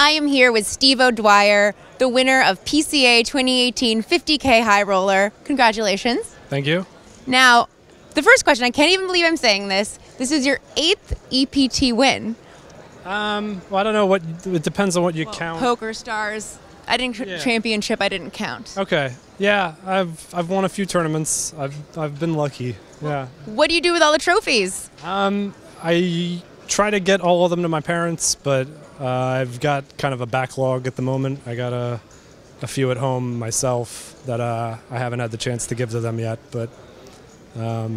I am here with Steve O'Dwyer, the winner of PCA 2018 50K High Roller. Congratulations. Thank you. Now, the first question, I can't even believe I'm saying this. This is your 8th EPT win. Well, I don't know what, it depends on what you count. PokerStars. I didn't championship, I didn't count. Okay. Yeah, I've won a few tournaments. I've been lucky. Yeah. What do you do with all the trophies? I try to get all of them to my parents, but I've got kind of a backlog at the moment. I got a few at home myself that I haven't had the chance to give to them yet, but yeah,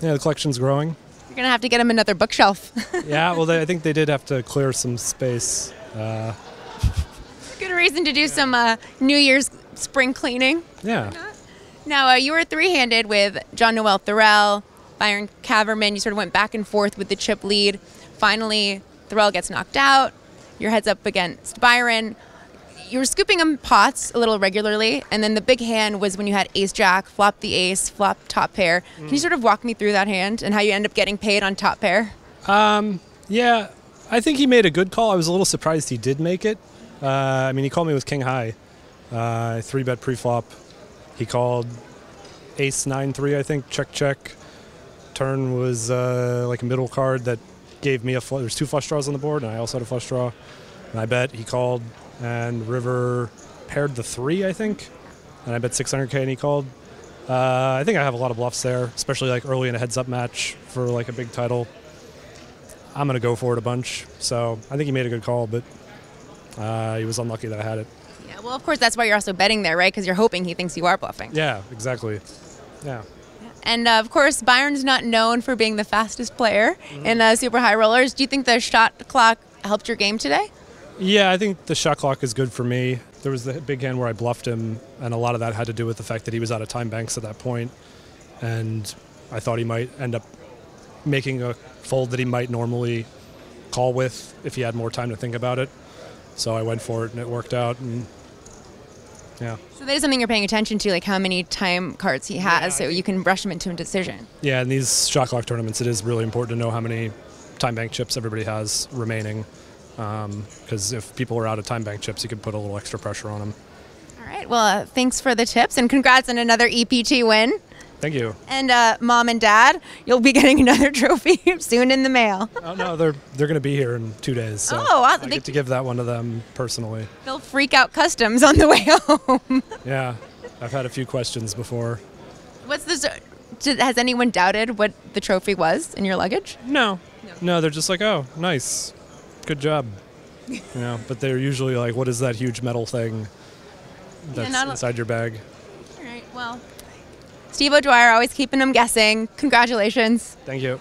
the collection's growing. You're going to have to get them another bookshelf. Yeah, well, I think they did have to clear some space. Good reason to do some New Year's spring cleaning. Yeah. Now, you were three-handed with Jean-Noel Thorel, Byron Kaverman. You sort of went back and forth with the chip lead. Finally, Thorel gets knocked out. Your head's up against Byron. You were scooping him pots a little regularly, and then the big hand was when you had ace-jack, flop the ace, flop top pair. Can you sort of walk me through that hand and how you end up getting paid on top pair? Yeah, I think he made a good call. I was a little surprised he did make it. I mean, he called me with king high. 3-bet pre-flop. He called ace 9-3, I think, check. Turn was like a middle card that gave me there's 2 flush draws on the board, and I also had a flush draw. And I bet he called, and river paired the 3, I think. And I bet 600K, and he called. I think I have a lot of bluffs there, especially like early in a heads-up match for like a big title. I'm going to go for it a bunch. So I think he made a good call, but he was unlucky that I had it. Yeah, well, of course, that's why you're also betting there, right? Because you're hoping he thinks you are bluffing. Yeah, exactly. Yeah. And, of course, Byron's not known for being the fastest player in super high rollers. Do you think the shot clock helped your game today? Yeah, I think the shot clock is good for me. There was the big hand where I bluffed him, and a lot of that had to do with the fact that he was out of time banks at that point, and I thought he might end up making a fold that he might normally call with if he had more time to think about it. So I went for it, and it worked out, and yeah. So that is something you're paying attention to, like how many time cards he has, so you can rush him into a decision. Yeah, in these shot clock tournaments, it is really important to know how many time bank chips everybody has remaining, because if people are out of time bank chips, you can put a little extra pressure on them. All right, well, thanks for the tips, and congrats on another EPT win. Thank you. And Mom and Dad, you'll be getting another trophy soon in the mail. Oh, no, they're going to be here in 2 days. So awesome. I get to give that one to them personally. They'll freak out customs on the way home. Yeah, I've had a few questions before. What's this? Has anyone doubted what the trophy was in your luggage? No, they're just like, oh, nice, good job. But they're usually like, what is that huge metal thing that's inside your bag? All right, well, Steve O'Dwyer, always keeping them guessing. Congratulations. Thank you.